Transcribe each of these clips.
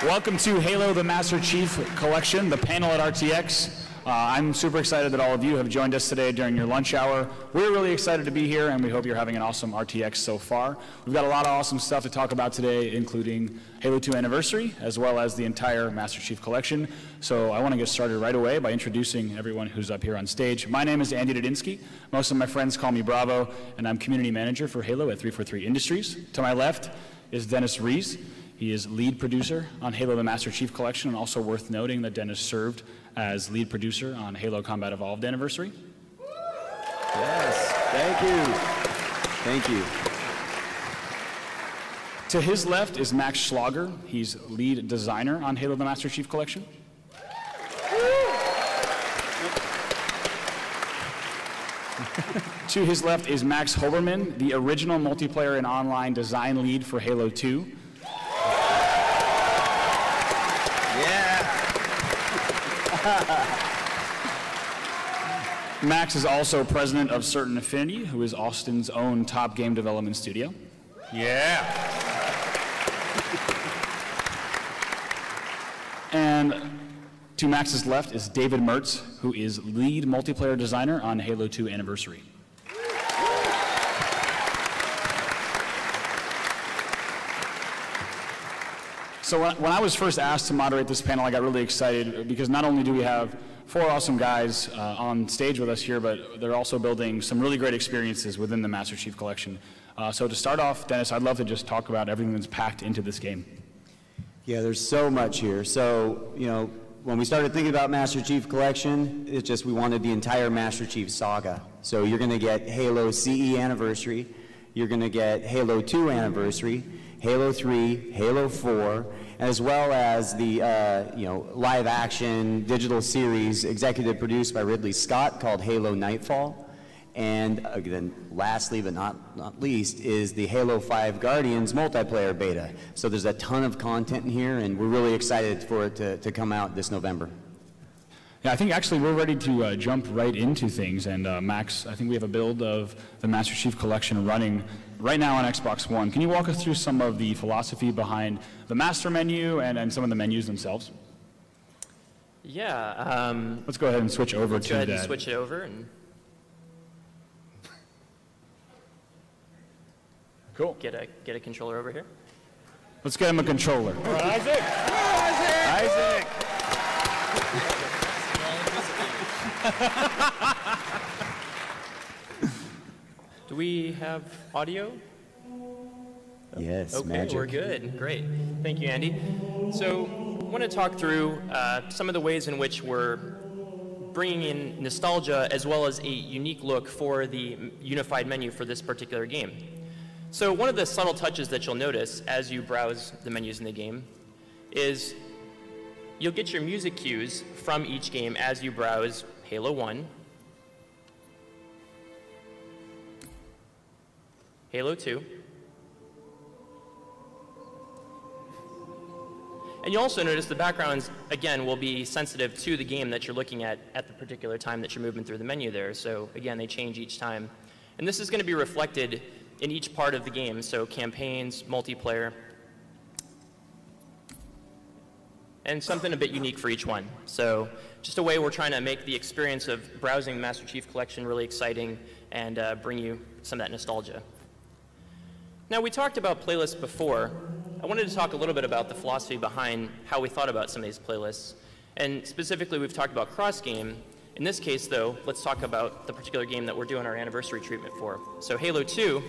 Welcome to Halo the Master Chief Collection, the panel at RTX. I'm super excited that all of you have joined us today during your lunch hour. We're really excited to be here, and we hope you're having an awesome RTX so far. We've got a lot of awesome stuff to talk about today, including Halo 2 Anniversary, as well as the entire Master Chief Collection. So I want to get started right away by introducing everyone who's up here on stage. My name is Andy Dudinsky. Most of my friends call me Bravo, and I'm Community Manager for Halo at 343 Industries. To my left is Dennis Rees. He is lead producer on Halo the Master Chief Collection, and also worth noting that Dennis served as lead producer on Halo Combat Evolved Anniversary. Yes, thank you. Thank you. To his left is Max Schlager. He's lead designer on Halo the Master Chief Collection. To his left is Max Hoberman, the original multiplayer and online design lead for Halo 2. Max is also president of Certain Affinity, who is Austin's own top game development studio. Yeah. And to Max's left is David Mertz, who is lead multiplayer designer on Halo 2 Anniversary. So when I was first asked to moderate this panel, I got really excited because not only do we have four awesome guys on stage with us here, but they're also building some really great experiences within the Master Chief Collection. So to start off, Dennis, I'd love to just talk about everything that's packed into this game. Yeah, there's so much here. So, you know, when we started thinking about Master Chief Collection, it's just we wanted the entire Master Chief saga. So you're going to get Halo CE Anniversary, you're going to get Halo 2 Anniversary, Halo 3, Halo 4, as well as the live-action digital series executive produced by Ridley Scott called Halo Nightfall. And then lastly, but not least, is the Halo 5 Guardians multiplayer beta. So there's a ton of content in here, and we're really excited for it to come out this November. Yeah, I think actually we're ready to jump right into things. And Max, I think we have a build of the Master Chief Collection running right now on Xbox One. Can you walk us through some of the philosophy behind the master menu and some of the menus themselves? Yeah. Let's go ahead and switch over to that. Let's go ahead and switch it over. And cool. Get a controller over here. Let's get him a controller. All right, Isaac. Isaac. Do we have audio? Yes, okay, magic. We're good. Great. Thank you, Andy. So I want to talk through some of the ways in which we're bringing in nostalgia as well as a unique look for the unified menu for this particular game. So one of the subtle touches that you'll notice as you browse the menus in the game is you'll get your music cues from each game as you browse Halo 1, Halo 2, and you'll also notice the backgrounds, again, will be sensitive to the game that you're looking at the particular time that you're moving through the menu there. So again, they change each time. And this is going to be reflected in each part of the game, so campaigns, multiplayer, and something a bit unique for each one. So just a way we're trying to make the experience of browsing Master Chief Collection really exciting and bring you some of that nostalgia. Now, we talked about playlists before. I wanted to talk a little bit about the philosophy behind how we thought about some of these playlists. And specifically, we've talked about cross-game. In this case, though, let's talk about the particular game that we're doing our anniversary treatment for. So Halo 2,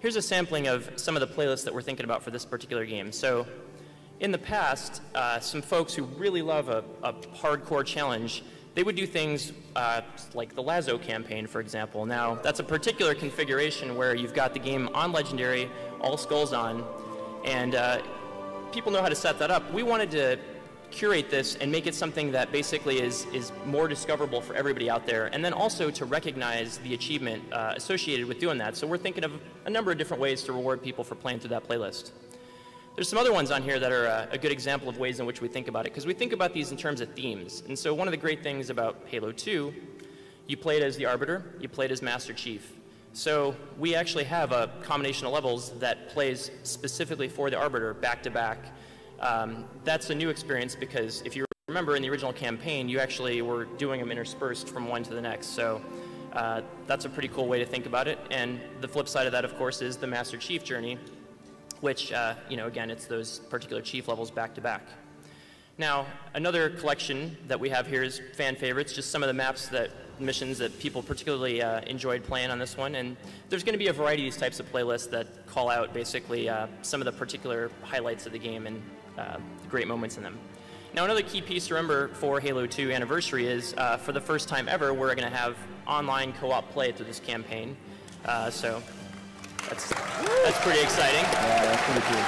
here's a sampling of some of the playlists that we're thinking about for this particular game. So in the past, some folks who really love a hardcore challenge, they would do things like the Lazo campaign, for example. Now, that's a particular configuration where you've got the game on Legendary, all skulls on, and people know how to set that up. We wanted to curate this and make it something that basically is more discoverable for everybody out there, and then also to recognize the achievement associated with doing that. So we're thinking of a number of different ways to reward people for playing through that playlist. There's some other ones on here that are a good example of ways in which we think about it, because we think about these in terms of themes. And so one of the great things about Halo 2, you played as the Arbiter, you played as Master Chief. So we actually have a combination of levels that plays specifically for the Arbiter back to back. That's a new experience because if you remember in the original campaign, you actually were doing them interspersed from one to the next. So that's a pretty cool way to think about it. And the flip side of that, of course, is the Master Chief journey, which, again, it's those particular chief levels back to back. Now, another collection that we have here is fan favorites, just some of the missions that people particularly enjoyed playing on this one. And there's going to be a variety of these types of playlists that call out basically some of the particular highlights of the game and great moments in them. Now, another key piece to remember for Halo 2 Anniversary is for the first time ever, we're going to have online co-op play through this campaign. So that's pretty exciting. Yeah, that's pretty cool.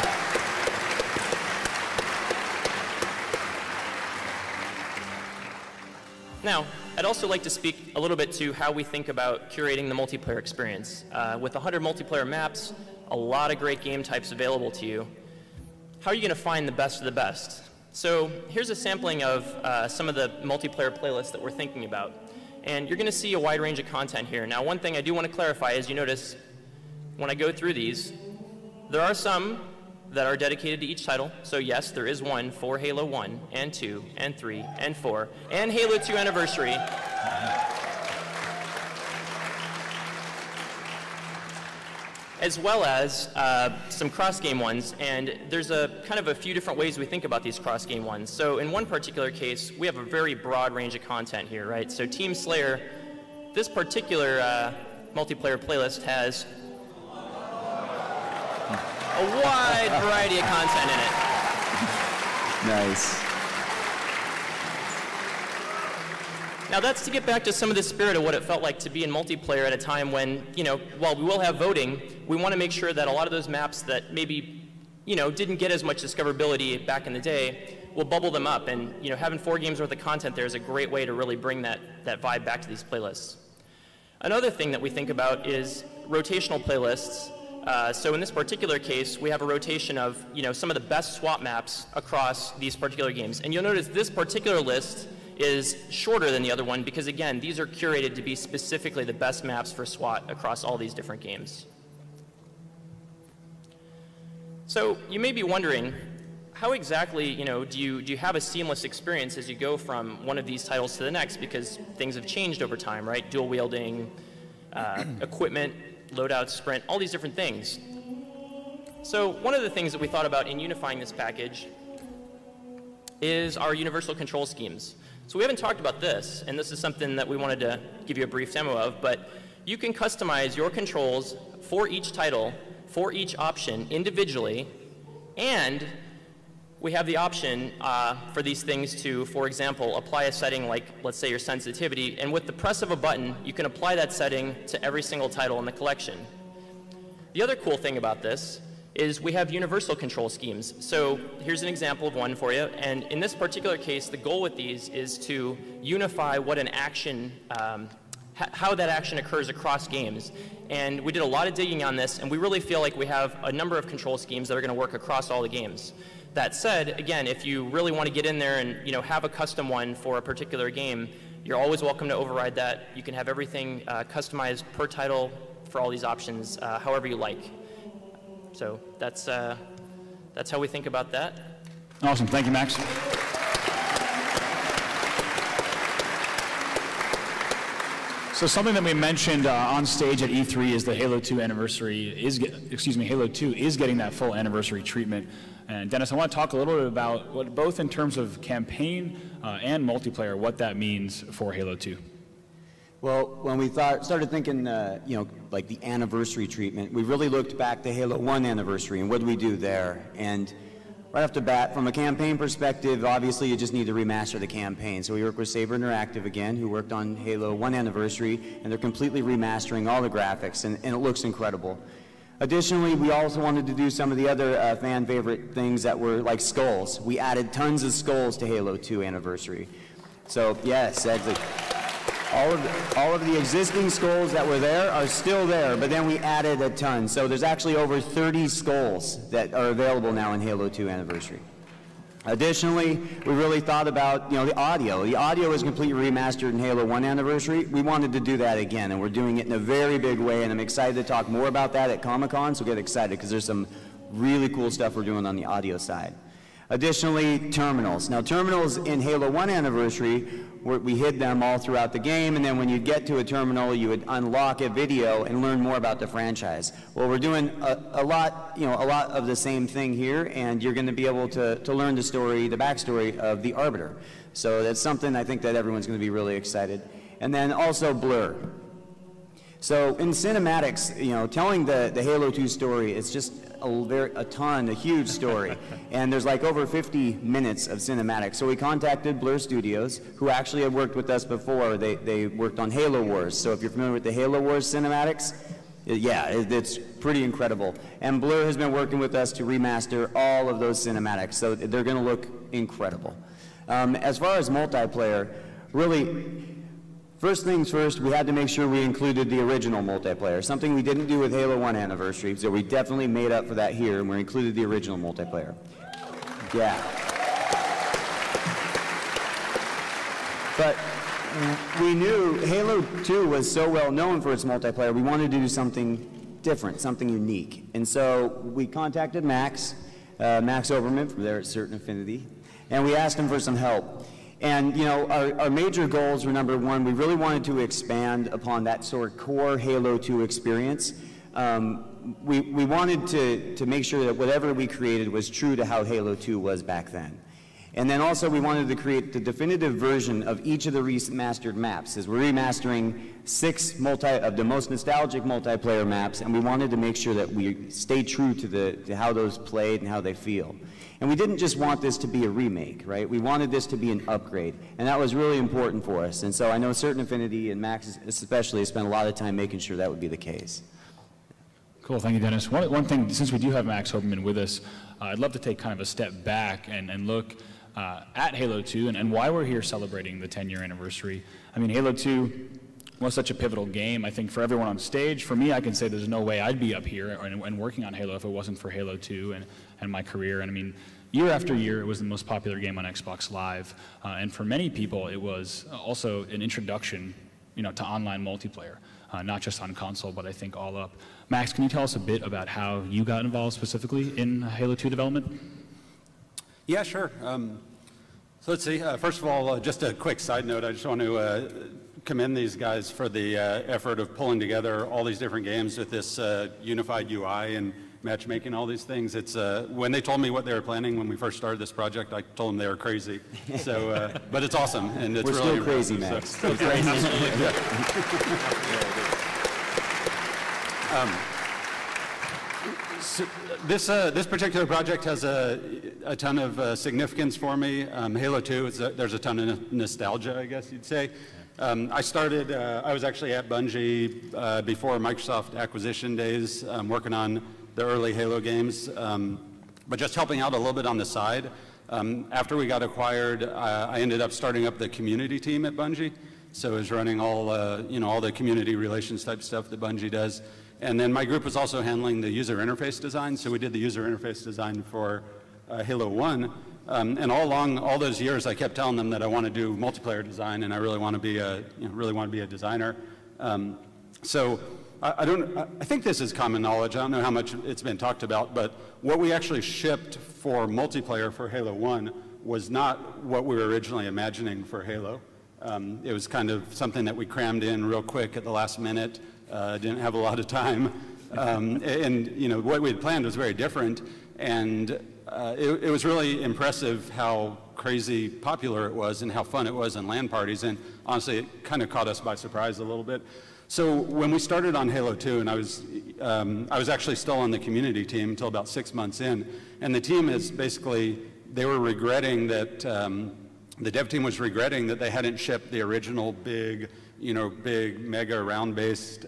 Now, I'd also like to speak a little bit to how we think about curating the multiplayer experience. With 100 multiplayer maps, a lot of great game types available to you, how are you going to find the best of the best? So here's a sampling of some of the multiplayer playlists that we're thinking about. And you're going to see a wide range of content here. Now, one thing I do want to clarify is you notice when I go through these, there are some that are dedicated to each title. So yes, there is one for Halo 1 and 2 and 3 and 4 and Halo 2 Anniversary. As well as some cross-game ones, and there's a kind of a few different ways we think about these cross-game ones. So in one particular case, we have a very broad range of content here, right? So Team Slayer, this particular multiplayer playlist has a wide variety of content in it. Nice. Now that's to get back to some of the spirit of what it felt like to be in multiplayer at a time when, while we will have voting, we want to make sure that a lot of those maps that maybe, didn't get as much discoverability back in the day, we'll bubble them up. And, having 4 games worth of content there is a great way to really bring that vibe back to these playlists. Another thing that we think about is rotational playlists. So in this particular case, we have a rotation of, some of the best SWAT maps across these particular games. And you'll notice this particular list is shorter than the other one because, again, these are curated to be specifically the best maps for SWAT across all these different games. So you may be wondering, how exactly, do you have a seamless experience as you go from one of these titles to the next? Because things have changed over time, right? Dual wielding, equipment, loadout, sprint, all these different things. So one of the things that we thought about in unifying this package is our universal control schemes. So we haven't talked about this, and this is something that we wanted to give you a brief demo of, but you can customize your controls for each title, for each option individually, and we have the option for these things to, for example, apply a setting like, let's say, your sensitivity, and with the press of a button, you can apply that setting to every single title in the collection. The other cool thing about this is we have universal control schemes. So here's an example of one for you, and in this particular case, the goal with these is to unify what an action, how that action occurs across games. And we did a lot of digging on this, and we really feel like we have a number of control schemes that are going to work across all the games. That said, again, if you really want to get in there and have a custom one for a particular game, you're always welcome to override that. You can have everything customized per title for all these options, however you like. So that's how we think about that. Awesome. Thank you, Max. So something that we mentioned on stage at E3 is the Halo 2 anniversary Halo 2 is getting that full anniversary treatment. And Dennis, I want to talk a little bit about what, both in terms of campaign and multiplayer, what that means for Halo 2. Well, when we started thinking, like the anniversary treatment, we really looked back to Halo 1 anniversary and what did we do there? And right off the bat, from a campaign perspective, obviously you just need to remaster the campaign. So we worked with Saber Interactive again, who worked on Halo 1 anniversary, and they're completely remastering all the graphics, and it looks incredible. Additionally, we also wanted to do some of the other fan favorite things that were like skulls. We added tons of skulls to Halo 2 anniversary. So yes, all of the existing skulls that were there are still there, but then we added a ton. So there's actually over 30 skulls that are available now in Halo 2 anniversary. Additionally, we really thought about the audio. The audio is completely remastered in Halo 1 anniversary. We wanted to do that again, and we're doing it in a very big way, and I'm excited to talk more about that at Comic-Con, so get excited because there's some really cool stuff we're doing on the audio side. Additionally, terminals. Now, terminals in Halo 1 Anniversary, we hid them all throughout the game, and then when you get to a terminal, you would unlock a video and learn more about the franchise. Well, we're doing a lot of the same thing here, and you're going to be able to learn the story, the backstory of the Arbiter. So that's something I think that everyone's going to be really excited. And then also Blur. So in cinematics, telling the Halo 2 story is just a huge story. And there's like over 50 minutes of cinematics. So we contacted Blur Studios, who actually had worked with us before. They worked on Halo Wars. So if you're familiar with the Halo Wars cinematics, it's pretty incredible. And Blur has been working with us to remaster all of those cinematics. So they're going to look incredible. As far as multiplayer, really, first things first, we had to make sure we included the original multiplayer, something we didn't do with Halo 1 Anniversary, so we definitely made up for that here, and we included the original multiplayer. Yeah. But we knew Halo 2 was so well known for its multiplayer, we wanted to do something different, something unique. And so we contacted Max Oberman from there at Certain Affinity, and we asked him for some help. And our major goals were, number one, we really wanted to expand upon that sort of core Halo 2 experience. We wanted to make sure that whatever we created was true to how Halo 2 was back then. And then also we wanted to create the definitive version of each of the remastered maps, as we're remastering 6 of the most nostalgic multiplayer maps, and we wanted to make sure that we stay true to how those played and how they feel. And we didn't just want this to be a remake, right? We wanted this to be an upgrade, and that was really important for us. And so I know Certain Affinity, and Max especially, spent a lot of time making sure that would be the case. Cool, thank you, Dennis. One thing, since we do have Max Hoberman with us, I'd love to take kind of a step back and look at Halo 2 and why we're here celebrating the 10-year anniversary. I mean, Halo 2 was such a pivotal game, I think, for everyone on stage. For me, I can say there's no way I'd be up here and working on Halo if it wasn't for Halo 2 and my career. And I mean, year after year, it was the most popular game on Xbox Live. And for many people, it was also an introduction, to online multiplayer, not just on console, but I think all up. Max, can you tell us a bit about how you got involved specifically in Halo 2 development? Yeah, sure. So let's see. First of all, just a quick side note. I just want to commend these guys for the effort of pulling together all these different games with this unified UI and matchmaking, all these things. It's when they told me what they were planning when we first started this project, I told them they were crazy. So, but it's awesome, and it's We're really still crazy, Max. So, still crazy. So this particular project has a ton of significance for me. Halo 2, there's a ton of nostalgia, I guess you'd say. I was actually at Bungie before Microsoft acquisition days, working on the early Halo games, but just helping out a little bit on the side. After we got acquired, I ended up starting up the community team at Bungie. So I was running all the community relations type stuff that Bungie does. And then my group was also handling the user interface design. So we did the user interface design for Halo 1. And all along, all those years, I kept telling them that I want to do multiplayer design, and I really want to be a designer. So I think this is common knowledge. I don't know how much it's been talked about, but what we actually shipped for multiplayer for Halo 1 was not what we were originally imagining for Halo. It was kind of something that we crammed in real quick at the last minute. Didn't have a lot of time, and what we had planned was very different. And it was really impressive how crazy popular it was and how fun it was in LAN parties. And honestly, it kind of caught us by surprise a little bit. So when we started on Halo 2, and I was actually still on the community team until about 6 months in, and the team is basically, they were regretting that, the dev team was regretting that they hadn't shipped the original big mega round-based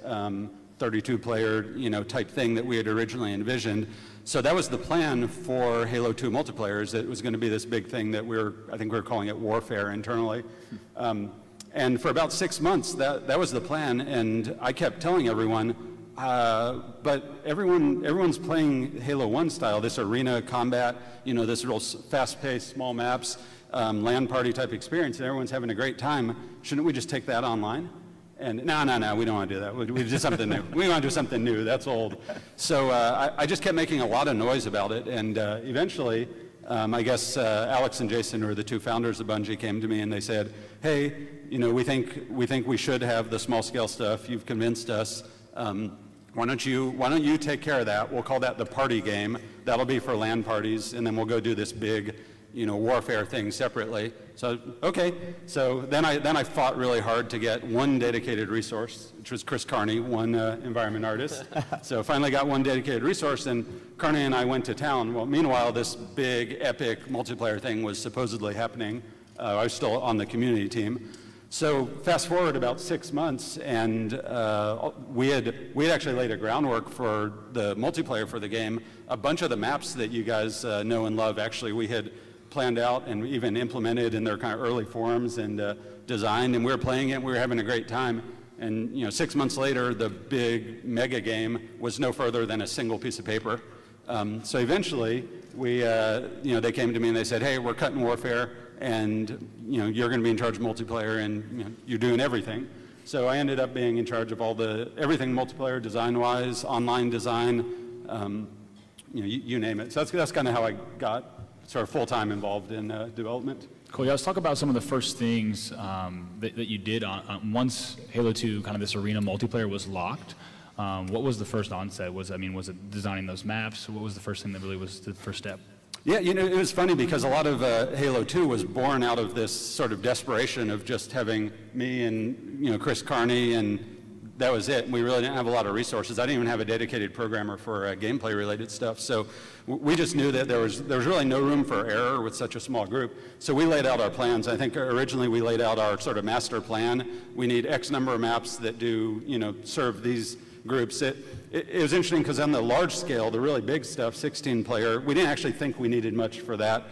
32-player, type thing that we had originally envisioned. So that was the plan for Halo 2 multiplayer, is that it was going to be this big thing that I think we were calling it warfare internally. And for about 6 months, that was the plan, and I kept telling everyone, but everyone's playing Halo 1 style, this arena combat, this real fast-paced, small maps, LAN party type experience, and everyone's having a great time. Shouldn't we just take that online? And no, we don't want to do that. We do something new. We want to do something new. That's old. So I just kept making a lot of noise about it, and eventually I guess Alex and Jason, who are the two founders of Bungie, came to me and they said, hey, you know, we think we should have the small scale stuff. You've convinced us. Why don't you take care of that? We'll call that the party game. That'll be for LAN parties, and then we'll go do this big, you know, warfare thing separately. So, okay. So then I fought really hard to get one dedicated resource, which was Chris Carney, one environment artist. So finally got one dedicated resource, and Carney and I went to town. Well, meanwhile, this big, epic multiplayer thing was supposedly happening. I was still on the community team. So fast forward about 6 months, and we had actually laid a groundwork for the multiplayer for the game. A bunch of the maps that you guys know and love, actually, we had planned out and even implemented in their kind of early forms and designed, and we were playing it, and we were having a great time. And you know, 6 months later, the big mega game was no further than a single piece of paper. So eventually, they came to me and they said, hey, we're cutting warfare, and you know, you're going to be in charge of multiplayer, and you know, you're doing everything. So I ended up being in charge of everything multiplayer, design-wise, online design, you name it. So that's kind of how I got sort of full-time involved in development. Cool. Yeah, let's talk about some of the first things that you did once Halo 2, kind of this arena multiplayer was locked. What was the first onset? Was it designing those maps? What was the first thing that really was the first step? Yeah, you know, it was funny because a lot of Halo 2 was born out of this sort of desperation of just having me and, you know, Chris Carney, and that was it. We really didn't have a lot of resources. I didn't even have a dedicated programmer for gameplay-related stuff. So we just knew that there was really no room for error with such a small group. So we laid out our plans. I think originally we laid out our sort of master plan. We need X number of maps that do, you know, serve these groups. It was interesting because on the large scale, the really big stuff, 16-player, we didn't actually think we needed much for that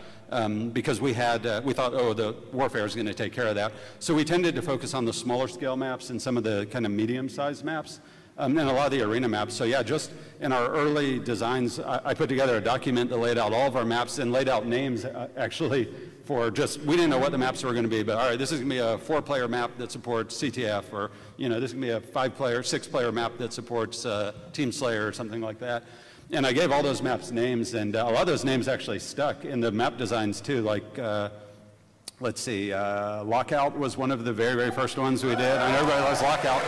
because we thought, oh, the warfare is going to take care of that. So we tended to focus on the smaller scale maps and some of the kind of medium-sized maps and a lot of the arena maps. So yeah, just in our early designs, I put together a document that laid out all of our maps and laid out names actually for just, we didn't know what the maps were going to be, but all right, this is going to be a 4-player map that supports CTF, or, you know, this is going to be a 5-player, 6-player map that supports Team Slayer or something like that. And I gave all those maps names, and a lot of those names actually stuck in the map designs too, like, let's see, Lockout was one of the very, very first ones we did. I know everybody loves Lockout.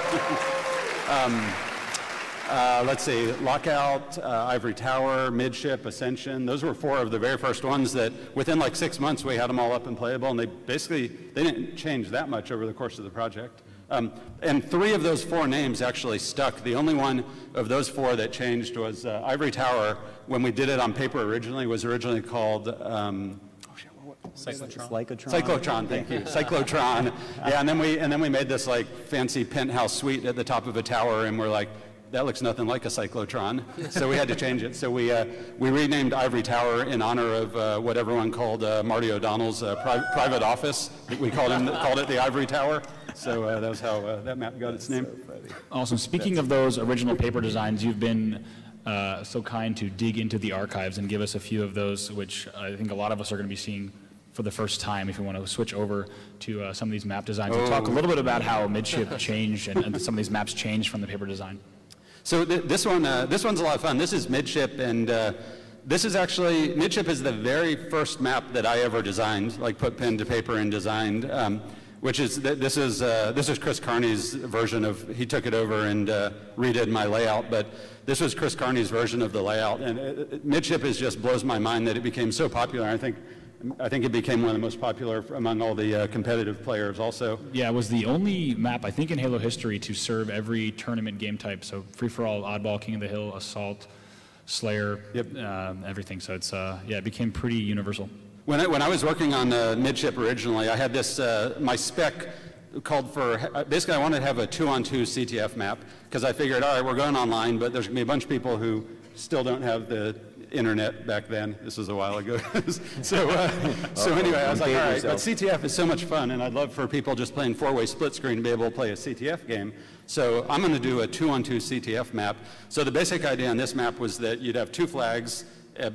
Let's see, Lockout, Ivory Tower, Midship, Ascension. Those were 4 of the very first ones that within like 6 months we had them all up and playable, and they didn't change that much over the course of the project. And 3 of those 4 names actually stuck. The only one of those 4 that changed was Ivory Tower. When we did it on paper originally, was originally called Cyclotron, thank you. Cyclotron. Yeah, and then we made this like fancy penthouse suite at the top of a tower, and we're like, that looks nothing like a cyclotron, so we had to change it. So we renamed Ivory Tower in honor of what everyone called Marty O'Donnell's private office. We called it the Ivory Tower. So that was how that map got its name. Awesome. Speaking of those original paper designs, you've been so kind to dig into the archives and give us a few of those, which I think a lot of us are going to be seeing for the first time if we want to switch over to some of these map designs and talk a little bit about how Midship changed and some of these maps changed from the paper design. So this one's a lot of fun. This is Midship, and this is actually, Midship is the very first map that I ever designed, like put pen to paper and designed, which is, this is Chris Carney's version of, he took it over and redid my layout, but this was Chris Carney's version of the layout, and Midship just blows my mind that it became so popular. I think it became one of the most popular among all the competitive players also. Yeah, it was the only map, I think, in Halo history to serve every tournament game type. So free-for-all, oddball, King of the Hill, Assault, Slayer, everything. So it's, it became pretty universal. When I was working on Midship originally, I had this, my spec called for, basically I wanted to have a 2-on-2 CTF map, because I figured, all right, we're going online, but there's going to be a bunch of people who still don't have the internet back then. This was a while ago. So anyway, I was like, all right, but CTF is so much fun, and I'd love for people just playing 4-way split screen to be able to play a CTF game. So I'm going to do a 2-on-2 CTF map. So the basic idea on this map was that you'd have 2 flags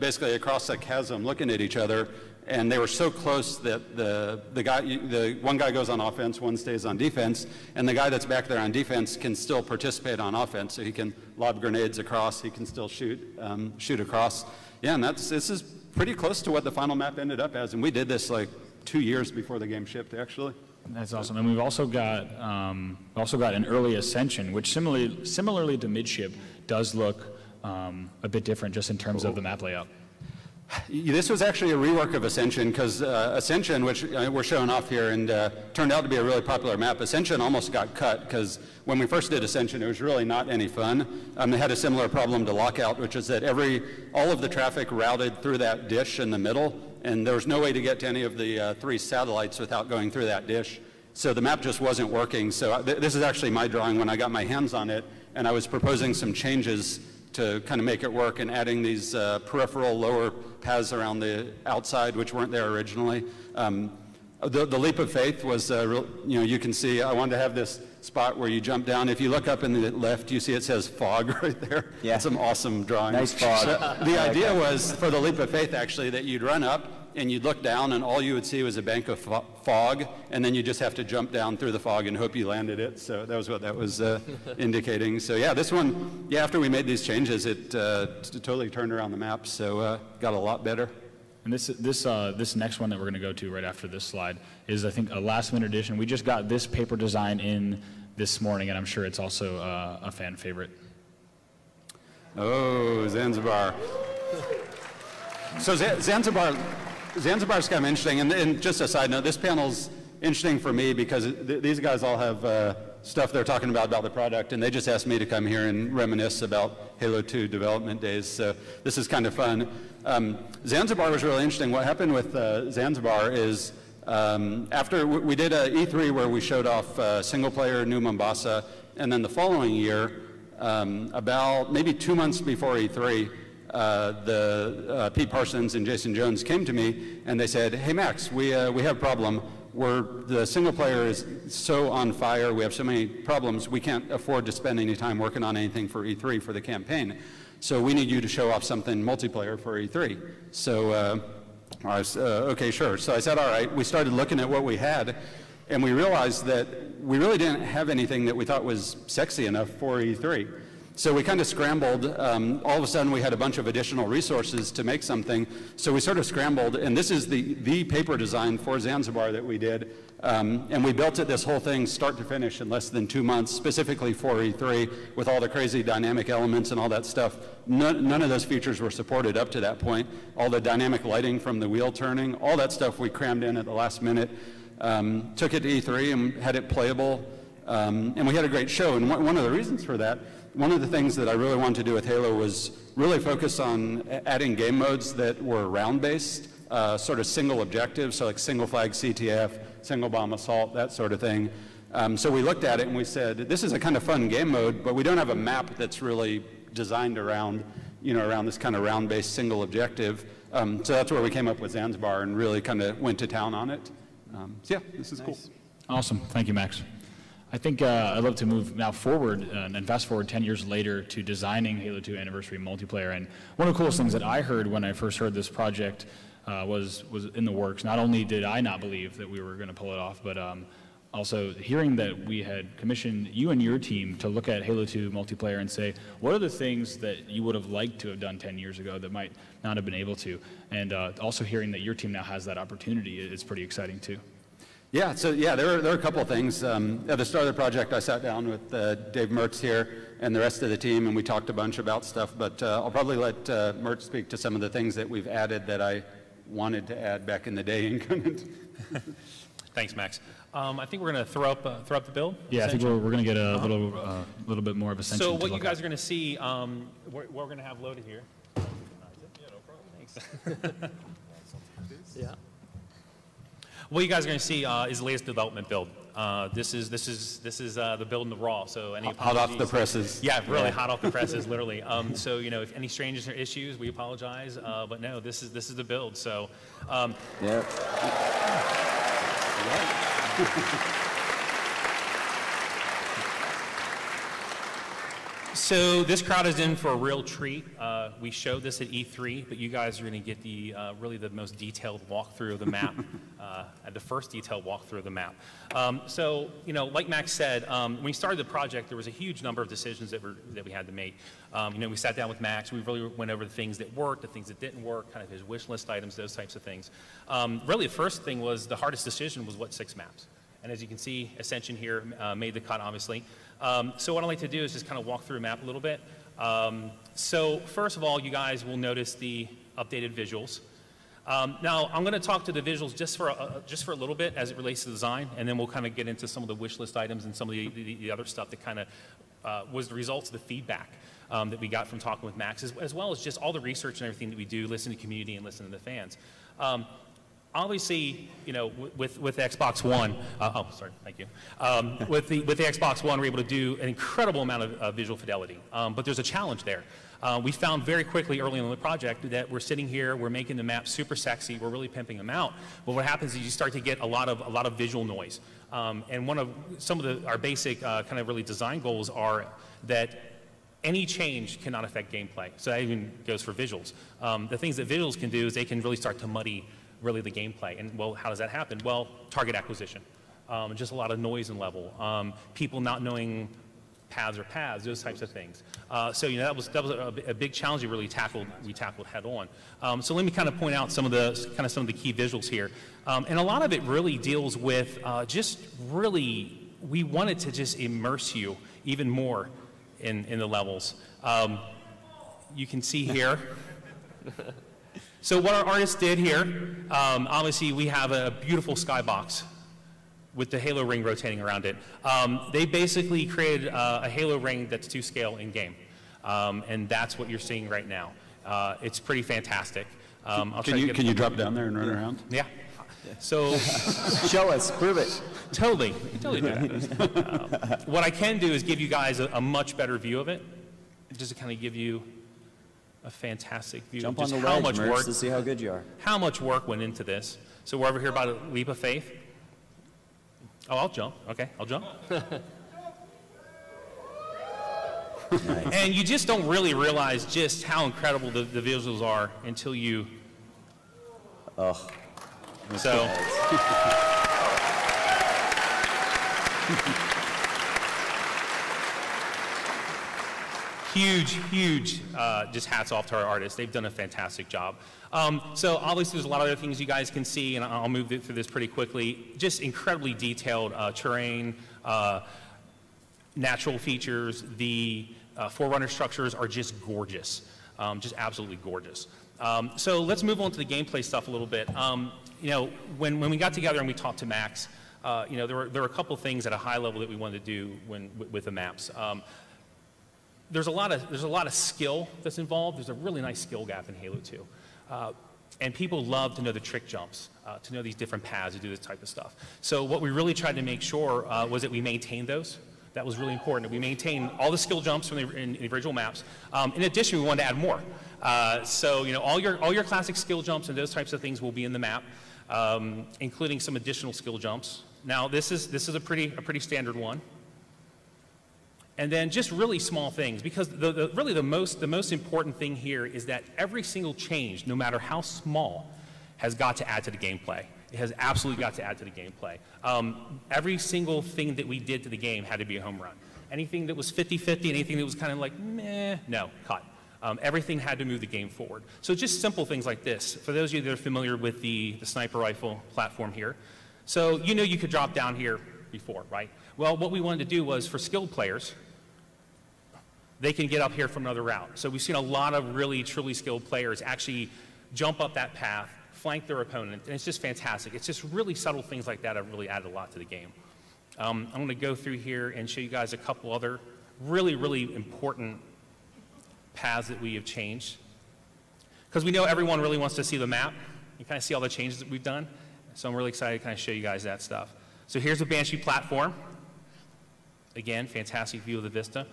basically across a chasm looking at each other, and they were so close that the one guy goes on offense, one stays on defense, and the guy that's back there on defense can still participate on offense. So he can lob grenades across, he can still shoot across. Yeah, and this is pretty close to what the final map ended up as, and we did this like 2 years before the game shipped, actually. That's awesome. And we've also got an early Ascension, which similarly to Midship does look a bit different just in terms of the map layout. This was actually a rework of Ascension, because Ascension, which we're showing off here, and turned out to be a really popular map. Ascension almost got cut, because when we first did Ascension, it was really not any fun. They had a similar problem to Lockout, which is that all of the traffic routed through that dish in the middle, and there was no way to get to any of the 3 satellites without going through that dish. So the map just wasn't working. So this is actually my drawing when I got my hands on it, and I was proposing some changes to kind of make it work, and adding these peripheral lower paths around the outside, which weren't there originally. The leap of faith was, you can see, I wanted to have this spot where you jump down. If you look up in the left, you see it says fog right there. Yeah. That's some awesome drawing. Nice fog. So the idea was, for the leap of faith, actually, that you'd run up and you'd look down, and all you would see was a bank of fog, and then you just have to jump down through the fog and hope you landed it. So that was what that was indicating. So yeah, this one, after we made these changes, it totally turned around the map, so got a lot better. And this next one that we're going to go to right after this slide is, I think, a last-minute addition. We just got this paper design in this morning, and I'm sure it's also a fan favorite. Oh, Zanzibar. So Zanzibar's kind of interesting, and just a side note, this panel's interesting for me because these guys all have stuff they're talking about the product, and they just asked me to come here and reminisce about Halo 2 development days, so this is kind of fun. Zanzibar was really interesting. What happened with Zanzibar is after we did a E3 where we showed off single-player New Mombasa, and then the following year, about maybe 2 months before E3, Pete Parsons and Jason Jones came to me and they said, "Hey Max, we have a problem. The single player is so on fire. We have so many problems. We can't afford to spend any time working on anything for E3 for the campaign. So we need you to show off something multiplayer for E3." So I was, okay, sure. So I said, all right. We started looking at what we had, and we realized that we really didn't have anything that we thought was sexy enough for E3. So we kind of scrambled. All of a sudden, we had a bunch of additional resources to make something. So we sort of scrambled, and this is the paper design for Zanzibar that we did. And we built it, this whole thing, start to finish in less than 2 months, specifically for E3, with all the crazy dynamic elements and all that stuff. None of those features were supported up to that point. All the dynamic lighting from the wheel turning, all that stuff we crammed in at the last minute. Took it to E3 and had it playable. And we had a great show. And one of the reasons for that, one of the things that I really wanted to do with Halo was really focus on adding game modes that were round-based, sort of single objectives, so like single flag CTF, single bomb assault, that sort of thing. So we looked at it and we said, this is a kind of fun game mode, but we don't have a map that's really designed around, around this kind of round-based single objective. So that's where we came up with Zanzibar and really kind of went to town on it. So yeah, this is cool. Awesome. Thank you, Max. I think I'd love to move now forward and fast forward 10 years later to designing Halo 2 Anniversary multiplayer. And one of the coolest things that I heard when I first heard this project was in the works. Not only did I not believe that we were going to pull it off, but also hearing that we had commissioned you and your team to look at Halo 2 multiplayer and say, what are the things that you would have liked to have done 10 years ago that might not have been able to? And also hearing that your team now has that opportunity is pretty exciting too. Yeah, so yeah, there are a couple of things. At the start of the project, I sat down with Dave Mertz here and the rest of the team, and we talked a bunch about stuff, but I'll probably let Mertz speak to some of the things that we've added that I wanted to add back in the day and couldn't. Thanks, Max. I think we're going to throw up the build. Yeah, I think we're going to get a little bit more of a sense. So what you guys are going to see, what we're going to have loaded here. Yeah, no problem. Thanks. Yeah. What you guys are going to see is the latest development build. This is the build in the raw. So any hot off the presses. Yeah, really hot off the presses, literally. So if any changes or issues, we apologize. But no, this is the build. So. Yeah. So this crowd is in for a real treat. We showed this at E3, but you guys are going to get the really the most detailed walkthrough of the map, the first detailed walkthrough of the map. So, you know, like Max said, when we started the project, there was a huge number of decisions that we had to make. You know, we sat down with Max. We really went over the things that worked, the things that didn't work, kind of his wish list items, those types of things. Really, the first thing was the hardest decision was what 6 maps. And as you can see, Ascension here made the cut, obviously. So what I'd like to do is just kind of walk through a map a little bit. So first of all, you guys will notice the updated visuals. Now, I'm going to talk to the visuals just for a little bit as it relates to design, and then we'll kind of get into some of the wish list items and some of the other stuff that kind of was the results of the feedback that we got from talking with Max, as well as just all the research and everything that we do, listen to community and listen to the fans. Obviously, you know, with Xbox One, thank you. With the Xbox One, we're able to do an incredible amount of visual fidelity, but there's a challenge there. We found very quickly early on in the project that we're sitting here, we're making the map super sexy, we're really pimping them out, but what happens is you start to get a lot of visual noise. And some of our basic kind of really design goals are that any change cannot affect gameplay. So that even goes for visuals. The things that visuals can do is they can really start to muddy really the gameplay. And well, how does that happen? Well, target acquisition. Just a lot of noise and level. People not knowing paths, those types of things. So you know that was a big challenge we tackled head on. So let me kind of point out some of the key visuals here. And a lot of it really deals with we wanted to just immerse you even more in the levels. You can see here. So what our artists did here, obviously we have a beautiful skybox with the halo ring rotating around it. They basically created a halo ring that's to scale in game, and that's what you're seeing right now. It's pretty fantastic. Can you drop down there and run around? Yeah. So show us, prove it. Totally do that. What I can do is give you guys a much better view of it, just to kind of give you a fantastic view Jump of just on the how ledge, much Merce, work to see how good you are. How much work went into this. So we're over here about a leap of faith. Oh, I'll jump. Okay, I'll jump. Nice. And you just don't really realize just how incredible the visuals are until you. Oh. So. Huge, just hats off to our artists. They've done a fantastic job. So obviously there's a lot of other things you guys can see, and I'll move through this pretty quickly. Just incredibly detailed terrain, natural features. The Forerunner structures are just gorgeous, just absolutely gorgeous. So let's move on to the gameplay stuff a little bit. You know, when we got together and we talked to Max, you know, there were a couple things at a high level that we wanted to do with the maps. There's a lot of skill that's involved. There's a really nice skill gap in Halo 2. And people love to know the trick jumps, to know these different paths, to do this type of stuff. So what we really tried to make sure was that we maintained those. That was really important, that we maintain all the skill jumps from in the original maps. In addition, we wanted to add more. So you know, all your classic skill jumps and those types of things will be in the map, including some additional skill jumps. Now this is a pretty standard one. And then just really small things, because really the most important thing here is that every single change, no matter how small, has got to add to the gameplay. It has absolutely got to add to the gameplay. Every single thing that we did to the game had to be a home run. Anything that was 50-50, anything that was kind of like, meh, no, cut. Everything had to move the game forward. So just simple things like this. For those of you that are familiar with the sniper rifle platform here, so you know you could drop down here before, right? Well, what we wanted to do was for skilled players, they can get up here from another route. So we've seen a lot of really, truly skilled players actually jump up that path, flank their opponent, and it's just fantastic. It's just really subtle things like that have really added a lot to the game. I'm going to go through here and show you guys a couple other really, really important paths that we have changed. Because we know everyone really wants to see the map and kind of see all the changes that we've done. So I'm really excited to kind of show you guys that stuff. So here's the Banshee platform. Again, fantastic view of the vista.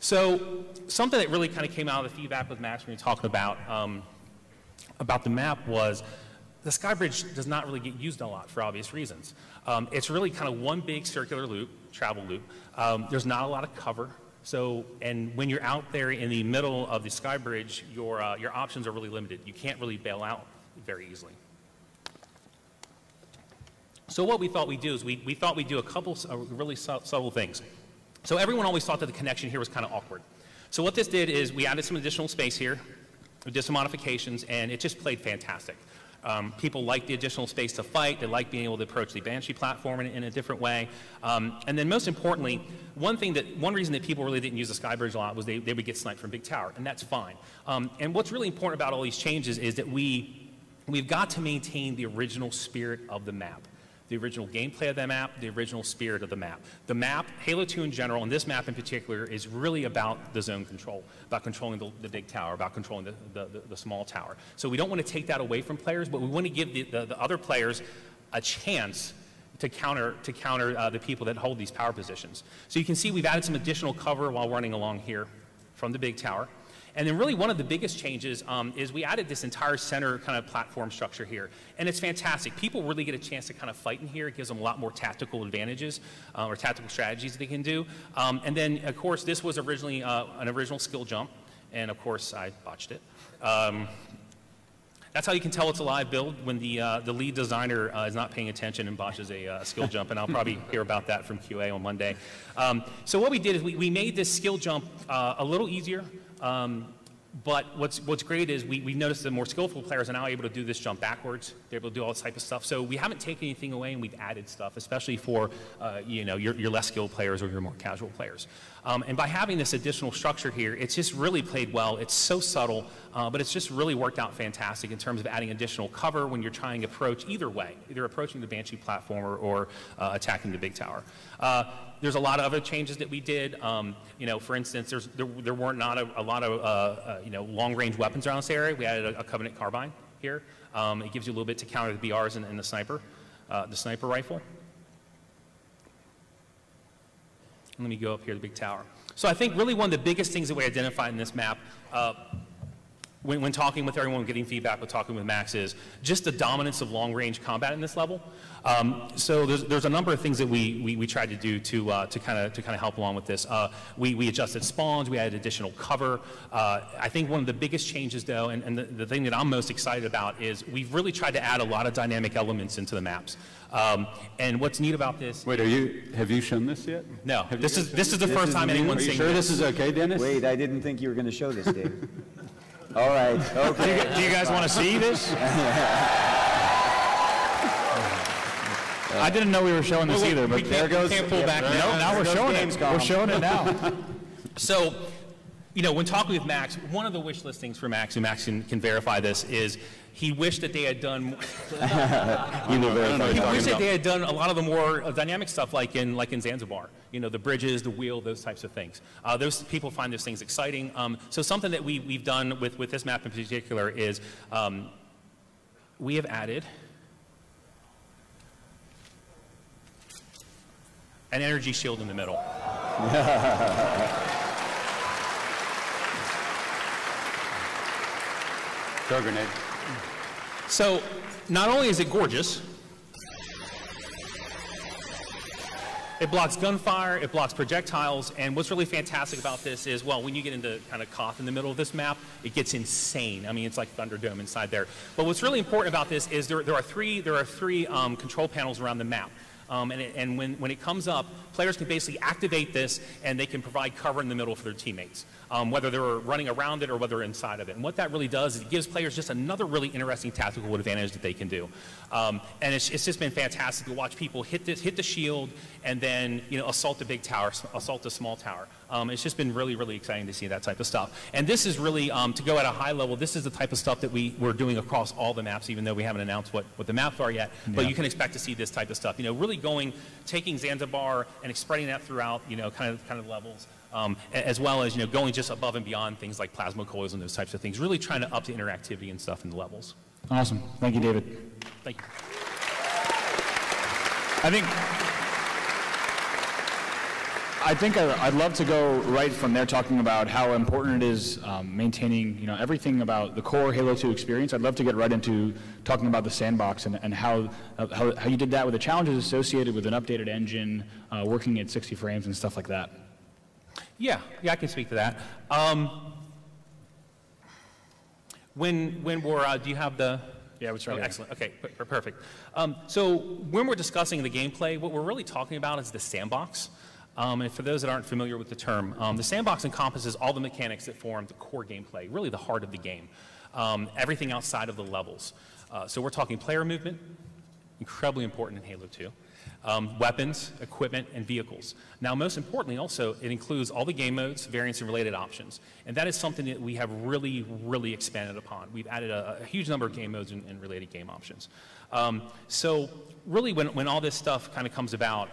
So something that really kind of came out of the feedback with Max when we were talking about the map was the Skybridge does not really get used a lot for obvious reasons. It's really kind of one big circular loop, travel loop. There's not a lot of cover. So, and when you're out there in the middle of the sky bridge, your options are really limited. You can't really bail out very easily. So what we thought we'd do is we thought we'd do a couple really subtle things. So everyone always thought that the connection here was kind of awkward. So what this did is we added some additional space here, we did some modifications, and it just played fantastic. People like the additional space to fight. They like being able to approach the Banshee platform in a different way. And then most importantly, one reason that people really didn't use the sky bridge a lot was they would get sniped from Big Tower, and that's fine. And what's really important about all these changes is that we've got to maintain the original spirit of the map. The original gameplay of the map, the original spirit of the map. The map, Halo 2 in general, and this map in particular, is really about the zone control, about controlling the big tower, about controlling the small tower. So we don't want to take that away from players, but we want to give the other players a chance to counter the people that hold these power positions. So you can see we've added some additional cover while running along here from the big tower. And then really one of the biggest changes is we added this entire center kind of platform structure here. And it's fantastic. People really get a chance to kind of fight in here. It gives them a lot more tactical advantages or tactical strategies they can do. And then, of course, this was originally an original skill jump. And, of course, I botched it. That's how you can tell it's a live build when the lead designer is not paying attention and botches a skill jump, and I'll probably hear about that from QA on Monday. So what we did is we made this skill jump a little easier, but what's great is we noticed the more skillful players are now able to do this jump backwards. They're able to do all this type of stuff. So we haven't taken anything away, and we've added stuff, especially for your less skilled players or your more casual players. And by having this additional structure here, it's just really played well. It's so subtle, but it's just really worked out fantastic in terms of adding additional cover when you're trying to approach either way, either approaching the Banshee platform or attacking the big tower. There's a lot of other changes that we did. For instance, there weren't not a lot of long-range weapons around this area. We added a Covenant carbine here. It gives you a little bit to counter the BRs and the sniper rifle. Let me go up here to the big tower. So I think really one of the biggest things that we identified in this map when talking with everyone, getting feedback, with talking with Max, is just the dominance of long-range combat in this level. So there's a number of things that we tried to do to kind of help along with this. We adjusted spawns, we added additional cover. I think one of the biggest changes, though, and the thing that I'm most excited about, is we've really tried to add a lot of dynamic elements into the maps. And what's neat about this? Wait, have you shown this yet? No. This is the first time anyone's seen this. Are you sure this is okay, Dennis? Wait, I didn't think you were going to show this, Dave. All right, okay. Do you guys want to see this? I didn't know we were showing this either, but there goes. Can't pull back now. Now we're showing it. We're showing it now. So, when talking with Max, one of the wish listings for Max, and Max can verify this, is he wished that they had done. He wished that they had done a lot of the more dynamic stuff, like in Zanzibar. The bridges, the wheel, those types of things. Those people find those things exciting. So something that we've done with this map in particular is we have added an energy shield in the middle. Throw a grenade. So not only is it gorgeous, it blocks gunfire, it blocks projectiles, and what's really fantastic about this is, well, when you get into kind of Koth in the middle of this map, it gets insane. I mean, it's like Thunderdome inside there. But what's really important about this is there are three control panels around the map. And when it comes up, players can basically activate this, and they can provide cover in the middle for their teammates, whether they're running around it or whether they're inside of it. And what that really does is it gives players just another really interesting tactical advantage that they can do. And it's just been fantastic to watch people hit the shield and then assault the big tower, assault the small tower. It's just been really, really exciting to see that type of stuff. And this is really, to go at a high level, this is the type of stuff that we're doing across all the maps, even though we haven't announced what the maps are yet. Yeah. But you can expect to see this type of stuff. Really taking Zanzibar and spreading that throughout, kind of levels, as well as, going just above and beyond things like plasma coils and those types of things, really trying to up the interactivity and stuff in the levels. Awesome. Thank you, David. Thank you. I think I'd love to go right from there, talking about how important it is maintaining, everything about the core Halo 2 experience. I'd love to get right into talking about the sandbox and how you did that with the challenges associated with an updated engine, working at 60 frames and stuff like that. Yeah, I can speak to that. When we're, do you have the? Yeah, we're starting. Excellent. Okay, perfect. So when we're discussing the gameplay, what we're really talking about is the sandbox. And for those that aren't familiar with the term, the sandbox encompasses all the mechanics that form the core gameplay, really the heart of the game. Everything outside of the levels. So we're talking player movement, incredibly important in Halo 2. Weapons, equipment, and vehicles. Now, most importantly also, it includes all the game modes, variants, and related options. And that is something that we have really, really expanded upon. We've added a huge number of game modes and related game options. So really, when all this stuff kind of comes about,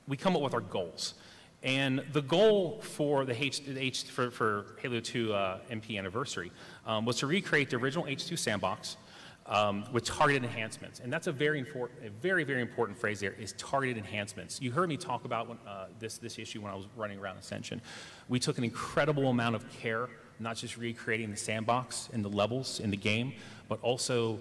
we come up with our goals. And the goal for for Halo 2 MP anniversary was to recreate the original H2 sandbox with targeted enhancements. And that's a very, very important phrase there, is targeted enhancements. You heard me talk about this issue when I was running around Ascension. We took an incredible amount of care, not just recreating the sandbox and the levels in the game, but also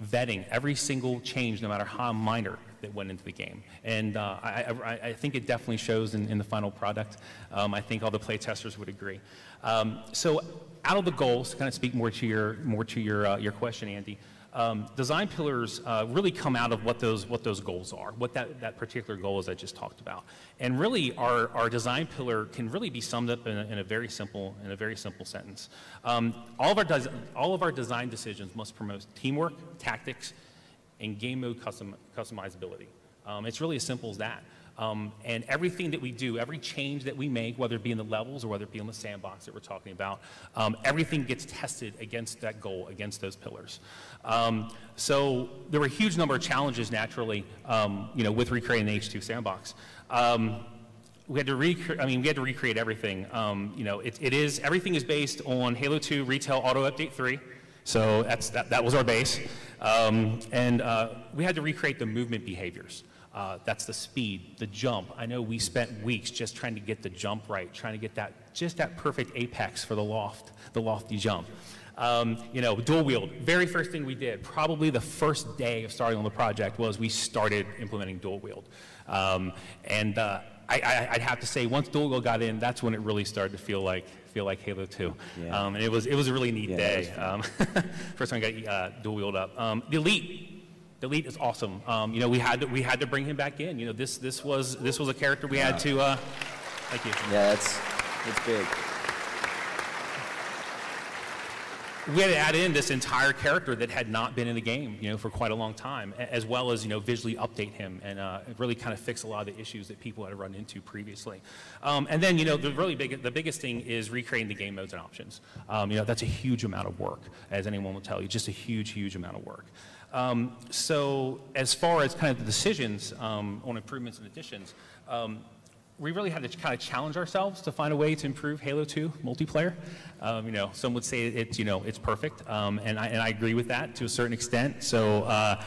vetting every single change, no matter how minor, that went into the game. And I think it definitely shows in the final product. I think all the play testers would agree. So out of the goals, to kind of speak more to your question, Andy, design pillars really come out of what those goals are, what that particular goal is I just talked about. And really, our design pillar can really be summed up in a very simple sentence. All of our design decisions must promote teamwork, tactics, and game mode customizability. It's really as simple as that. And everything that we do, every change that we make, whether it be in the levels or whether it be in the sandbox that we're talking about, everything gets tested against that goal, against those pillars. So there were a huge number of challenges, naturally, with recreating the H2 sandbox. We had to recreate everything. Everything is based on Halo 2 Retail Auto Update 3. So that was our base. And we had to recreate the movement behaviors. That's the speed, the jump. I know we spent weeks just trying to get the jump right, trying to get that perfect apex for the lofty jump. Dual wield. Very first thing we did, probably the first day of starting on the project, was we started implementing dual wield. I'd have to say, once dual wield got in, that's when it really started to feel like Halo 2. Yeah. And it was a really neat day. First time I got dual wield up. The Elite is awesome. We had to bring him back in. This was a character we had to. Thank you. Yeah, it's big. We had to add in this entire character that had not been in the game, for quite a long time, as well as, visually update him and really kind of fix a lot of the issues that people had run into previously. And then, the biggest thing is recreating the game modes and options. That's a huge amount of work, as anyone will tell you, just a huge, huge amount of work. So as far as kind of the decisions on improvements and additions, we really had to kind of challenge ourselves to find a way to improve Halo 2 multiplayer. Some would say it's perfect, and I agree with that to a certain extent. So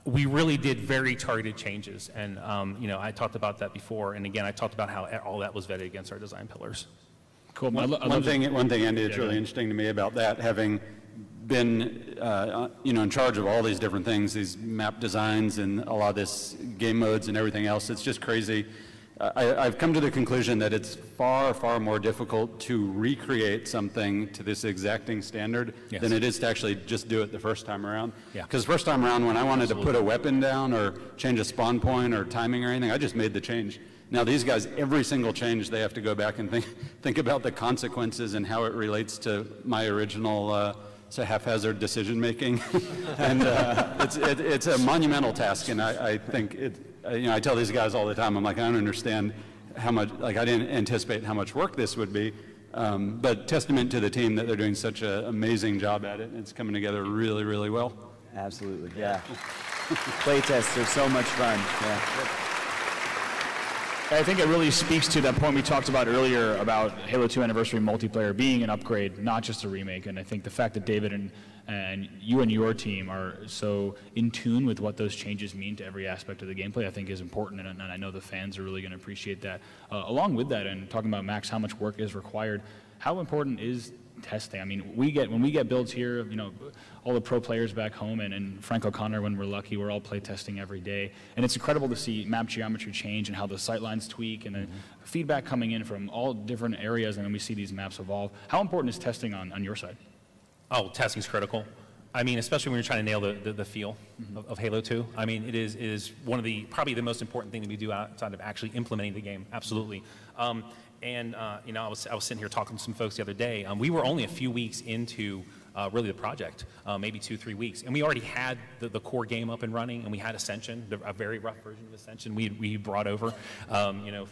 we really did very targeted changes, and I talked about that before, and again, I talked about how all that was vetted against our design pillars. Cool. One thing, Andy, that's really interesting to me about that, having been in charge of all these different things, these map designs and a lot of this game modes and everything else, it's just crazy. I've come to the conclusion that it's far, far more difficult to recreate something to this exacting standard than it is to actually just do it the first time around. Because first time around, when I wanted to put a weapon down or change a spawn point or timing or anything, I just made the change. Now these guys, every single change, they have to go back and think about the consequences and how it relates to my original haphazard decision making. And it's a monumental task, and I think I tell these guys all the time, I'm like, I don't understand how much, I didn't anticipate how much work this would be, but testament to the team that they're doing such an amazing job at it. It's coming together really, really well. Absolutely, yeah. Playtests are so much fun, yeah. I think it really speaks to that point we talked about earlier about Halo 2 Anniversary multiplayer being an upgrade, not just a remake. And I think the fact that David and you and your team are so in tune with what those changes mean to every aspect of the gameplay, I think is important. And I know the fans are really going to appreciate that. Along with that, and talking about, Max, how much work is required, how important is testing. I mean, when we get builds here, you know, all the pro players back home and Frank O'Connor, when we're lucky, we're all play testing every day. And it's incredible to see map geometry change and how the sightlines tweak and the feedback coming in from all different areas, and then we see these maps evolve. How important is testing on your side? Oh, testing's critical. I mean, especially when you're trying to nail the feel of Halo 2. I mean, it is one of probably the most important thing that we do outside of actually implementing the game, absolutely. You know, I was sitting here talking to some folks the other day. We were only a few weeks into really the project, maybe 2-3 weeks, and we already had the core game up and running, and we had Ascension, a very rough version of Ascension we brought over, you know,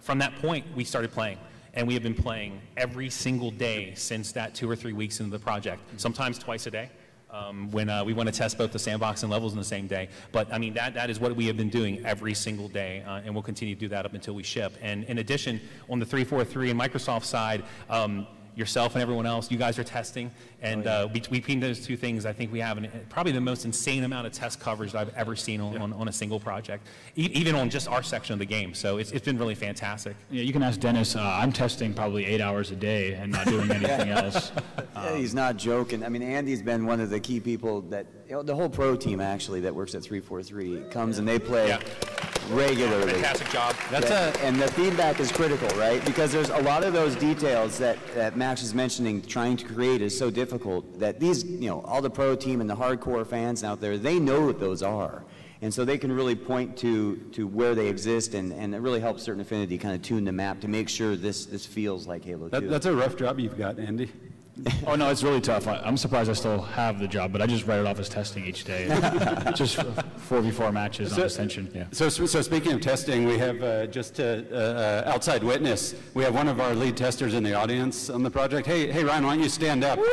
from that point we started playing. And we have been playing every single day since that 2 or 3 weeks into the project, sometimes twice a day. When we want to test both the sandbox and levels in the same day. But I mean, that is what we have been doing every single day, and we'll continue to do that up until we ship. And in addition, on the 343 and Microsoft side, yourself and everyone else, you guys are testing, and between those two things, I think we have probably the most insane amount of test coverage that I've ever seen on a single project, even on just our section of the game. So it's been really fantastic. Yeah, you can ask Dennis. I'm testing probably 8 hours a day and not doing anything else. Yeah, he's not joking. I mean, Andy's been one of the key people that, you know, the whole pro team actually that works at 343 comes and they play regularly. Fantastic job. And the feedback is critical, right? Because there's a lot of those details that Max is mentioning, trying to create is so difficult that these, you know, all the pro team and the hardcore fans out there, they know what those are. And so they can really point to where they exist, and it really helps Certain Affinity kind of tune the map to make sure this feels like Halo 2. That's a rough job you've got, Andy. Oh, no, it's really tough. I'm surprised I still have the job, but I just write it off as testing each day. Just 4v4 matches on Ascension. Yeah. So speaking of testing, we have just outside witness. We have one of our lead testers in the audience on the project. Hey, Ryan, why don't you stand up? Woo!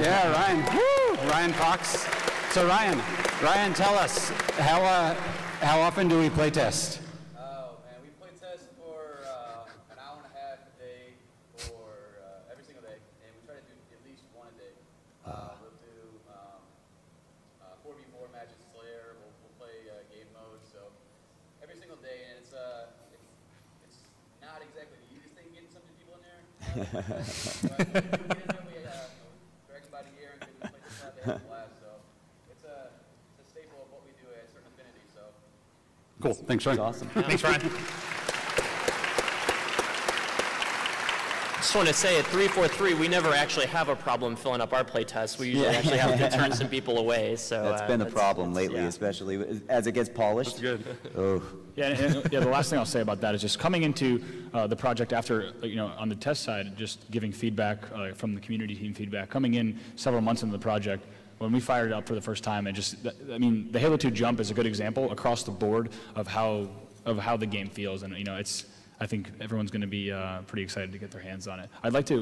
Yeah, Ryan. Woo! Ryan Fox. So Ryan, tell us how often do we play test? Oh man, we play test for an hour and a half a day for every single day, and we try to do at least one a day. We'll do 4v4 matches, Slayer. We'll play game mode. So every single day, and it's not exactly the easiest thing getting some of the people in there. But we get in there, we drag them by the ear and give them like a they have a blast. So it's a staple of what we do at Certain Affinity. So. Cool. Thanks, Ryan. That's awesome. Thanks, Ryan. Just want to say at 343, we never actually have a problem filling up our play tests. We usually actually have to turn some people away. So That's been a problem lately, especially as it gets polished. That's good. Oh. Yeah, the last thing I'll say about that is just coming into the project after, you know, on the test side, just giving feedback from the community team feedback, coming in several months into the project, when we fired it up for the first time, and just, I mean, the Halo 2 jump is a good example across the board of how the game feels, and, you know, I think everyone's going to be pretty excited to get their hands on it.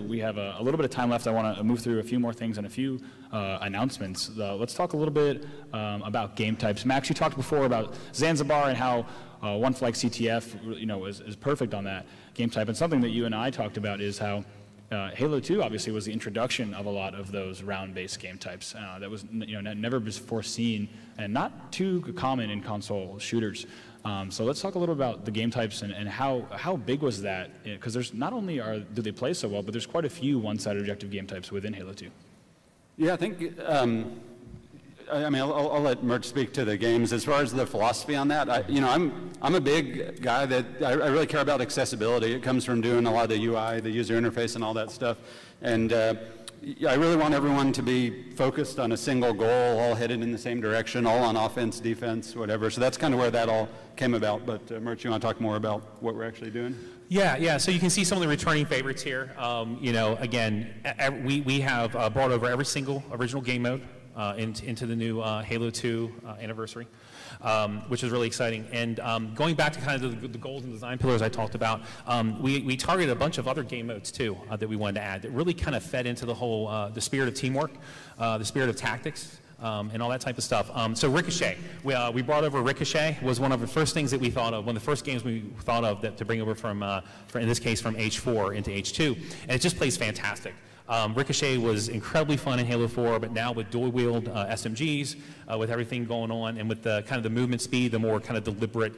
We have a little bit of time left. I want to move through a few more things and a few announcements. Let's talk a little bit about game types. Max, you talked before about Zanzibar and how one flag CTF, you know, is perfect on that game type. And something that you and I talked about is how Halo 2 obviously was the introduction of a lot of those round-based game types. That was, you know, never before seen and not too common in console shooters. So let's talk a little about the game types and how big was that? Because there's not only do they play so well, but there's quite a few one-sided objective game types within Halo 2. Yeah, I think, I mean, I'll let Mert speak to the games. As far as the philosophy on that, you know, I'm a big guy that I really care about accessibility. It comes from doing a lot of the UI, the user interface, and all that stuff. And I really want everyone to be focused on a single goal, all headed in the same direction, all on offense, defense, whatever. So that's kind of where that all came about. But Mert, you want to talk more about what we're actually doing? Yeah. So you can see some of the returning favorites here. You know, again, we have brought over every single original game mode into the new Halo 2 anniversary, which is really exciting. And going back to kind of the goals and design pillars I talked about, we targeted a bunch of other game modes too that we wanted to add that really kind of fed into the whole the spirit of teamwork, the spirit of tactics. And all that type of stuff. So Ricochet, we brought over Ricochet, was one of the first things that we thought of, one of the first games we thought of to bring over from in this case, from H4 into H2, and it just plays fantastic. Ricochet was incredibly fun in Halo 4, but now with dual-wield SMGs, with everything going on, and with the kind of the movement speed, the more kind of deliberate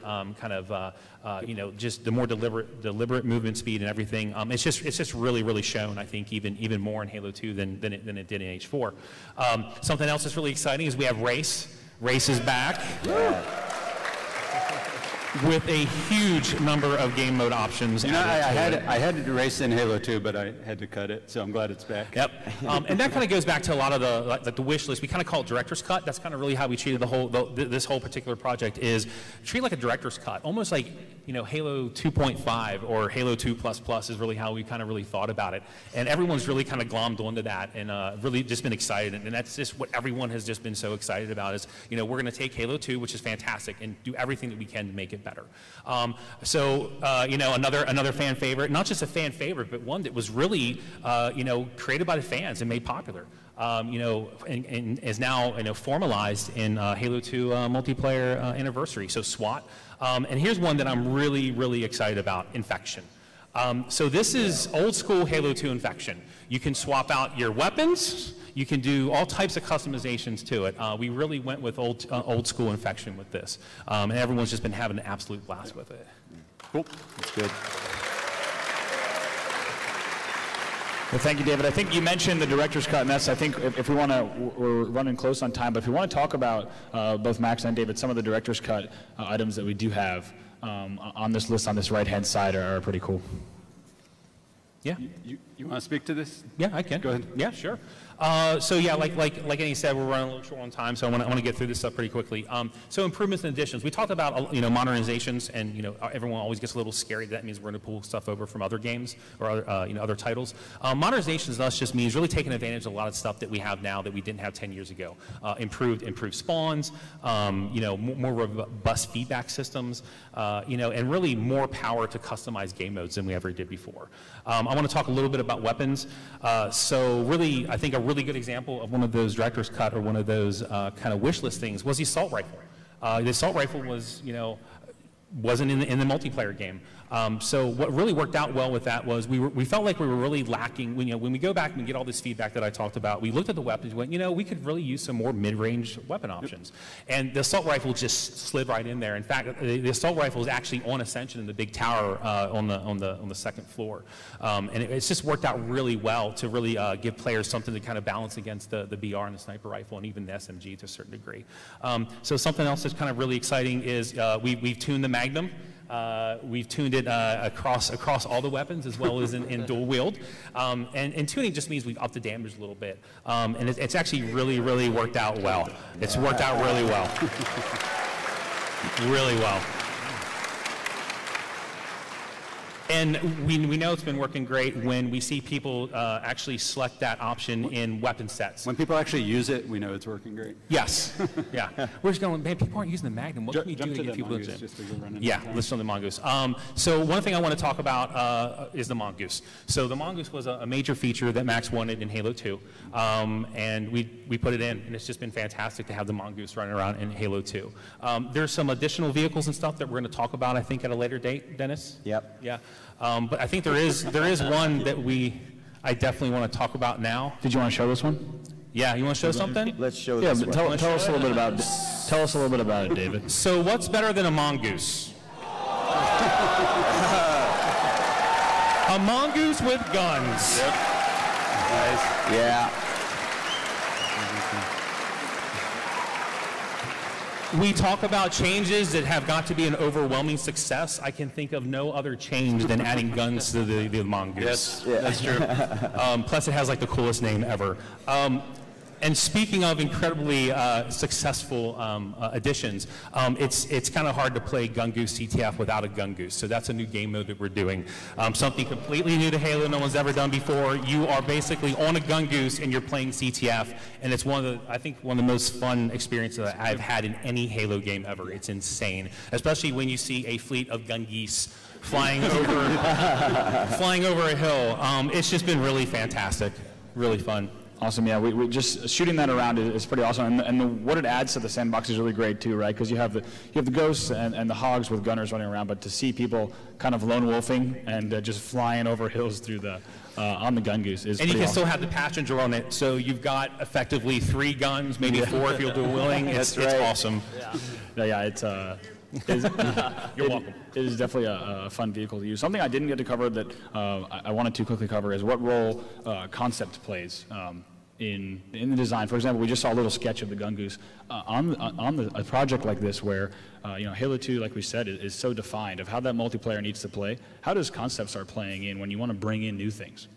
just the more deliberate movement speed and everything, it's just really shown, I think, even more in Halo 2 than it did in H4. Something else that's really exciting is we have Race. Race is back. Yeah. With a huge number of game mode options. You know, I had to race in Halo 2, but I had to cut it, so I'm glad it's back. Yep. And that kind of goes back to a lot of the wish list. We kind of call it director's cut. That's kind of really how we treated this whole particular project, is treat it like a director's cut, almost like, you know, Halo 2.5 or Halo 2 ++ is really how we kind of really thought about it. And everyone's really kind of glommed onto that and really just been excited. And that's just what everyone has just been so excited about is, you know, we're going to take Halo 2, which is fantastic, and do everything that we can to make it better. You know, another fan favorite, not just a fan favorite, but one that was really, you know, created by the fans and made popular. You know, and is now, you know, formalized in Halo 2 multiplayer anniversary, so SWAT. And here's one that I'm really excited about, Infection. So this is old school Halo 2 Infection. You can swap out your weapons. You can do all types of customizations to it. We really went with old school Infection with this. And everyone's just been having an absolute blast with it. Cool. That's good. Well, thank you, David. I think you mentioned the director's cut, and that's, I think, if we want to, we're running close on time, but if we want to talk about, both Max and David, some of the director's cut items that we do have on this list on this right-hand side are pretty cool. Yeah. You want to speak to this? Yeah, I can. Go ahead. Yeah, sure. So yeah, like Andy said, we're running a little short on time, so I want to get through this stuff pretty quickly. So improvements and additions. We talked about, you know, modernizations, and, you know, everyone always gets a little scary. That means we're going to pull stuff over from other games or other, you know, other titles. Modernizations thus just means really taking advantage of a lot of stuff that we have now that we didn't have 10 years ago. Improved spawns, you know, more robust feedback systems, you know, and really more power to customize game modes than we ever did before. I want to talk a little bit about weapons. So really, I think a really good example of one of those director's cut or one of those kind of wish list things was the assault rifle. The assault rifle was, you know, wasn't in the multiplayer game. So what really worked out well with that was we felt like we were really lacking, when we go back and get all this feedback that I talked about, we looked at the weapons and went, you know, we could really use some more mid-range weapon options. And the assault rifle just slid right in there. In fact, the assault rifle is actually on Ascension in the big tower on the second floor. And it's just worked out really well to really give players something to kind of balance against the BR and the sniper rifle and even the SMG to a certain degree. So something else that's kind of really exciting is we've tuned the Magnum. We've tuned it across all the weapons as well as in dual wield. And tuning just means we've upped the damage a little bit. And it's actually really worked out well. It's worked out really well. Really well. And we know it's been working great when we see people actually select that option in weapon sets. When people actually use it, we know it's working great. Yes. Yeah. We're just going, man, people aren't using the Magnum. What can we do to get people to use it? Yeah, let's show the Mongoose. So one thing I want to talk about is the Mongoose. So the Mongoose was a major feature that Max wanted in Halo 2. And we put it in, and it's just been fantastic to have the Mongoose running around in Halo 2. There's some additional vehicles and stuff that we're going to talk about, I think, at a later date, Dennis? Yep. Yeah. But I think there is one that I definitely want to talk about now. Did you want to show this one? Yeah, you want to show something? Let's show Yeah, this but one. tell us a little bit about it, David. So what's better than a mongoose? A mongoose with guns. Yep. Nice. Yeah. We talk about changes that have got to be an overwhelming success. I can think of no other change than adding guns to the mongoose. Yes, that's true. Plus, it has like the coolest name ever. And speaking of incredibly successful additions, it's kind of hard to play Gungoose CTF without a Gungoose. So that's a new game mode that we're doing. Something completely new to Halo, no one's ever done before. You are basically on a Gungoose and you're playing CTF, and it's I think one of the most fun experiences that I've had in any Halo game ever. It's insane, especially when you see a fleet of Gungeese flying over a hill. It's just been really fantastic, really fun. Awesome, yeah, we just shooting that around is pretty awesome, and what it adds to the sandbox is really great too, right? Because you have the ghosts and the hogs with gunners running around, but to see people kind of lone wolfing and just flying over hills through the on the Gungoose is and you pretty can awesome. still have the passenger on it, so you've got effectively 3 guns, maybe 4 if you'll do willing. It's awesome. Yeah, it's You're welcome. It is definitely a fun vehicle to use. Something I didn't get to cover that I wanted to quickly cover is what role concept plays in the design. For example, we just saw a little sketch of the Gungoose on a project like this where Halo 2, like we said, is so defined of how that multiplayer needs to play. How does concept start playing in when you want to bring in new things?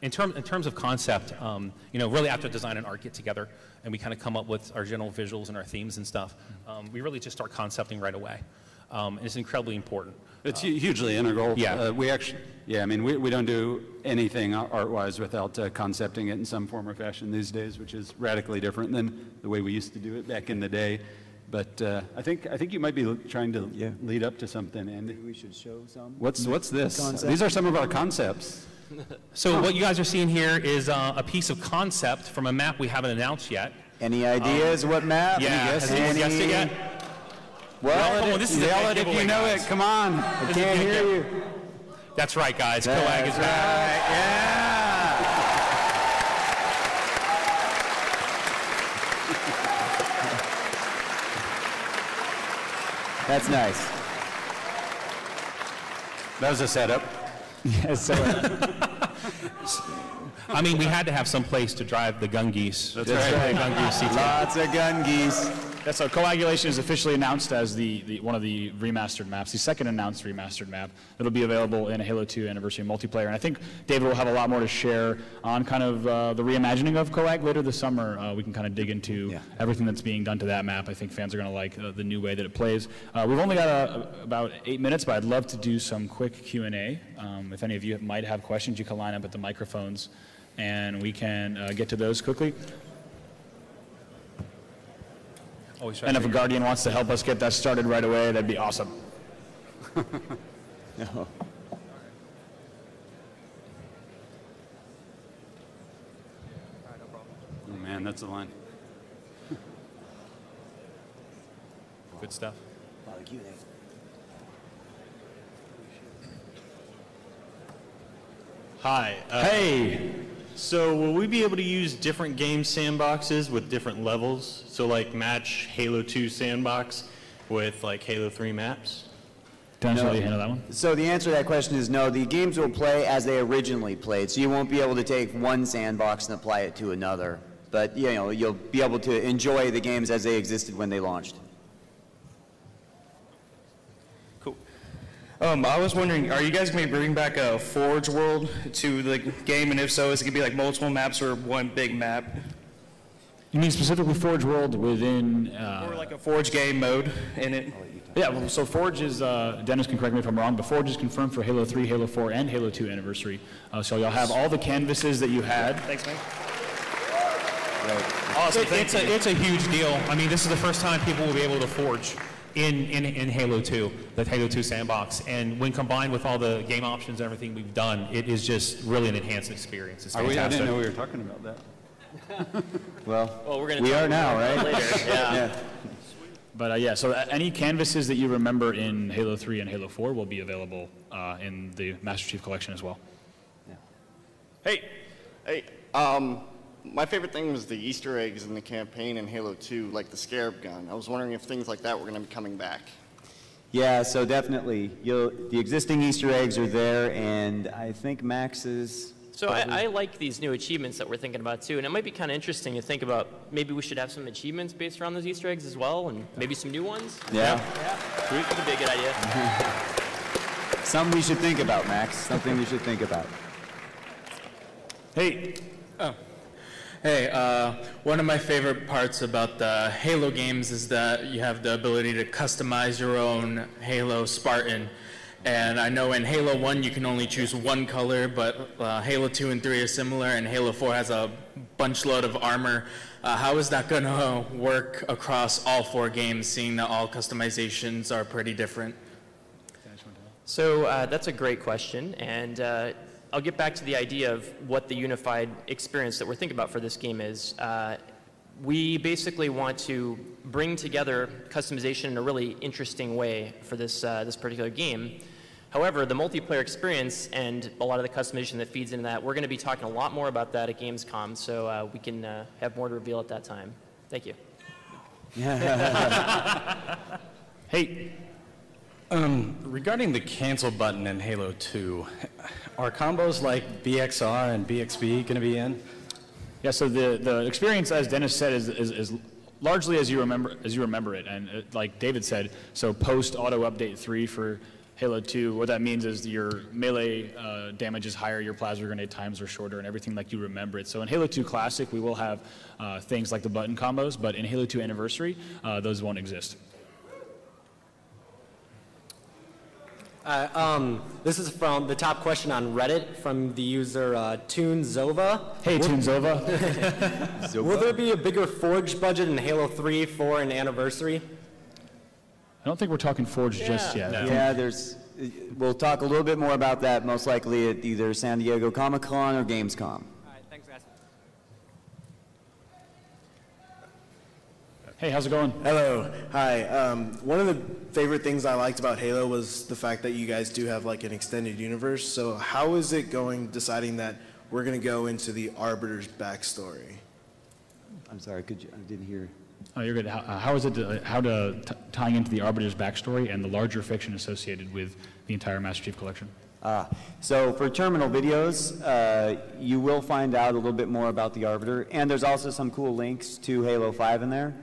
In terms of concept, really after design and art get together and we kind of come up with our general visuals and our themes and stuff, we really just start concepting right away. And it's incredibly important. It's hugely integral. Yeah. We don't do anything art-wise without concepting it in some form or fashion these days, which is radically different than the way we used to do it back in the day. But I think you might be trying to lead up to something, Andy. We should show some. What's this? Concept. These are some of our concepts. So what you guys are seeing here is a piece of concept from a map we haven't announced yet. Any ideas what map? Yeah, has anyone guessed it yet? What? Come on, this is a Yell big it if giveaway, you know guys. it. Come on. I can't hear you. That's right, guys. That's Coag is back. Yeah. That's nice. That was a setup. Yes, I mean, we had to have some place to drive the Gungoose. That's right. The Gungoose CT. Lots of gun geese. That's so Coagulation is officially announced as the one of the remastered maps, the second announced remastered map. It'll be available in a Halo 2 Anniversary multiplayer. And I think David will have a lot more to share on kind of the reimagining of Coag later this summer. We can kind of dig into everything that's being done to that map. I think fans are going to like the new way that it plays. We've only got about 8 minutes, but I'd love to do some quick Q&A. If any of you might have questions, you can line up at the microphones, and we can get to those quickly. And if a Guardian wants to help us get that started right away, that'd be awesome. No. Oh man, that's the line. Good stuff. Hi. Hey! So will we be able to use different game sandboxes with different levels? So like match Halo 2 sandbox with like Halo 3 maps? Dennis, will you handle that one? So the answer to that question is no. The games will play as they originally played. So you won't be able to take one sandbox and apply it to another. But you'll be able to enjoy the games as they existed when they launched. Cool. I was wondering, are you guys going to be bringing back a Forge world to the game? And if so, is it going to be like multiple maps or one big map? You mean specifically Forge World within... Or like a Forge game mode in it? Yeah, well, so Forge is, Dennis can correct me if I'm wrong, but Forge is confirmed for Halo 3, Halo 4, and Halo 2 Anniversary. So you'll have all the canvases that you had. Thanks, man. Awesome, It's a huge deal. I mean, this is the first time people will be able to forge in Halo 2, the Halo 2 sandbox. And when combined with all the game options and everything we've done, it is just really an enhanced experience. It's I fantastic. didn't know we were talking about that. Well, Well, we're going to we are now, right? later. Yeah. But yeah, so any canvases that you remember in Halo 3 and Halo 4 will be available in the Master Chief Collection as well. Hey, my favorite thing was the Easter eggs in the campaign in Halo 2, like the Scarab gun. I was wondering if things like that were going to be coming back. Yeah, so definitely. The existing Easter eggs are there, and I think Max's... So I like these new achievements that we're thinking about too, and it might be kind of interesting to think about maybe we should have some achievements based around those Easter eggs as well, and maybe some new ones. Yeah. That could be a good idea. Something we should think about, Max. Something we should think about. Hey, Hey, one of my favorite parts about the Halo games is that you have the ability to customize your own Halo Spartan. And I know in Halo 1 you can only choose one color, but Halo 2 and 3 are similar, and Halo 4 has a bunch load of armor. How is that going to work across all 4 games, seeing that all customizations are pretty different? So that's a great question, and I'll get back to the idea of what the unified experience that we're thinking about for this game is. We basically want to bring together customization in a really interesting way for this, this particular game. However, the multiplayer experience and a lot of the customization that feeds into that, we're going to be talking a lot more about that at Gamescom, so we can have more to reveal at that time. Thank you. Hey. Regarding the cancel button in Halo 2, are combos like BXR and BXB going to be in? Yeah, so the experience, as Dennis said, is largely as you remember it. And like David said, so post auto update 3 for Halo 2, what that means is your melee damage is higher, your plasma grenade times are shorter, and everything like you remember it. So in Halo 2 Classic, we will have things like the button combos, but in Halo 2 Anniversary, those won't exist. This is from the top question on Reddit from the user ToonZova. Hey, ToonZova. Will there be a bigger Forge budget in Halo 3, 4, and Anniversary? I don't think we're talking Forge just yet. No. Yeah, we'll talk a little bit more about that, most likely at either San Diego Comic-Con or Gamescom. All right, thanks, guys. Hey, how's it going? Hello. Hi. One of the favorite things I liked about Halo was the fact that you guys do have like an extended universe. So how is it going deciding that we're going to go into the Arbiter's backstory? I'm sorry, I didn't hear. Oh, you're good. How is it tying into the Arbiter's backstory and the larger fiction associated with the entire Master Chief Collection? So for terminal videos, you will find out a little bit more about the Arbiter, and there's also some cool links to Halo 5 in there.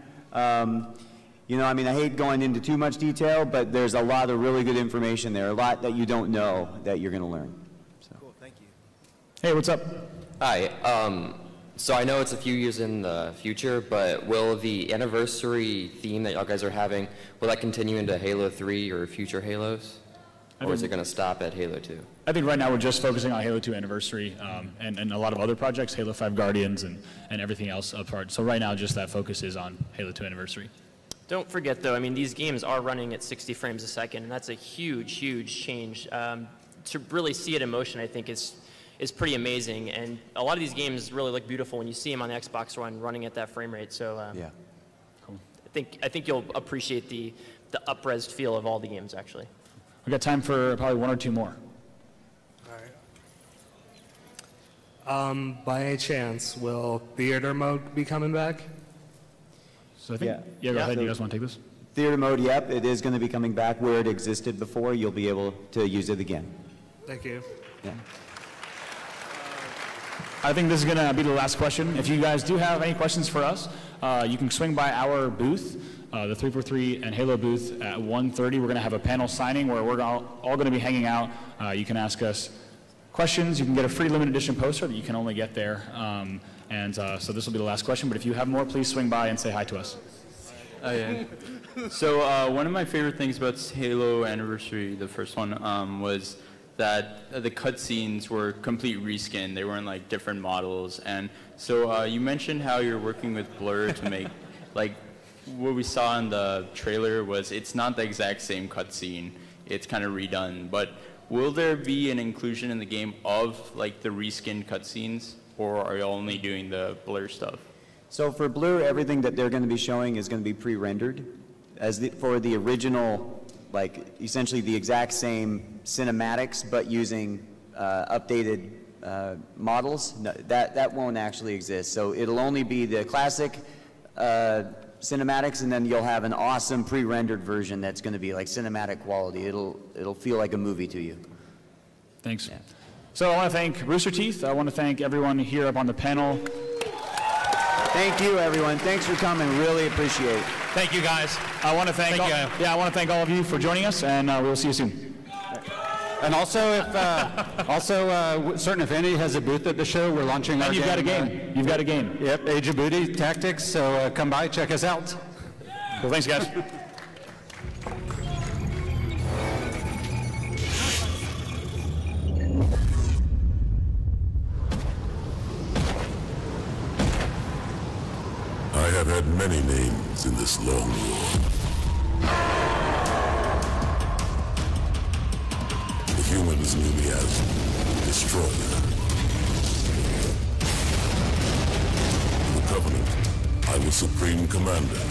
You know, I mean, I hate going into too much detail, but there's a lot of really good information there, a lot that you don't know that you're going to learn. So. Cool, thank you. Hey, what's up? Hi. So I know it's a few years in the future, but will the anniversary theme that y'all guys are having, will that continue into Halo 3 or future Halos? Or is it going to stop at Halo 2? I think right now we're just focusing on Halo 2 Anniversary and a lot of other projects, Halo 5 Guardians and everything else apart. So right now just that focus is on Halo 2 Anniversary. Don't forget, though, I mean, these games are running at 60 frames a second, and that's a huge, huge change. To really see it in motion, I think, is pretty amazing. And a lot of these games really look beautiful when you see them on the Xbox One running at that frame rate. So yeah, cool. I think you'll appreciate the up-resed feel of all the games, actually. We've got time for probably one or two more. All right. By any chance, will theater mode be coming back? So I think, yeah, go ahead. You guys want to take this? Theater mode, yep, it is going to be coming back where it existed before. You'll be able to use it again. Thank you. Yeah. I think this is going to be the last question. If you guys do have any questions for us, you can swing by our booth, the 343 and Halo booth at 1:30. We're going to have a panel signing where we're all going to be hanging out. You can ask us questions. You can get a free limited edition poster that you can only get there. So this will be the last question, but if you have more, please swing by and say hi to us. Oh, yeah. So one of my favorite things about Halo Anniversary, the first one, was that the cutscenes were complete reskin. They weren't like different models. And so you mentioned how you're working with Blur to make, like, what we saw in the trailer was it's not the exact same cutscene. It's kind of redone. But will there be an inclusion in the game of like the reskinned cutscenes, or are you only doing the Blur stuff? So for Blur, everything that they're going to be showing is going to be pre-rendered. For the original, like essentially the exact same cinematics, but using updated models, no, that won't actually exist. So it'll only be the classic cinematics, and then you'll have an awesome pre-rendered version that's going to be like cinematic quality. It'll feel like a movie to you. Thanks. Yeah. So I want to thank Rooster Teeth. I want to thank everyone here up on the panel. Thank you, everyone. Thanks for coming. Really appreciate it. Thank you, guys. I want to thank I want to thank all of you for joining us, and we'll see you soon. And also, if Certain Affinity has a booth at the show, we're launching our game. You've got a game. You've got a game. Yep, Age of Booty Tactics. So come by, check us out. Cool. Thanks, guys. I have had many names in this long war. The humans knew me as destroyer. The Covenant, I was Supreme Commander.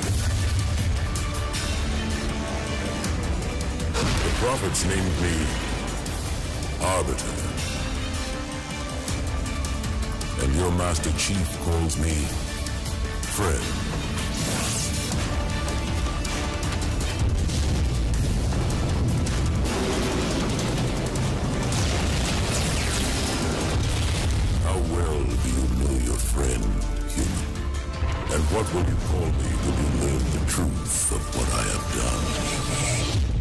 The prophets named me Arbiter. And your Master Chief calls me friend. How well do you know your friend, human? And what will you call me when you learn the truth of what I have done?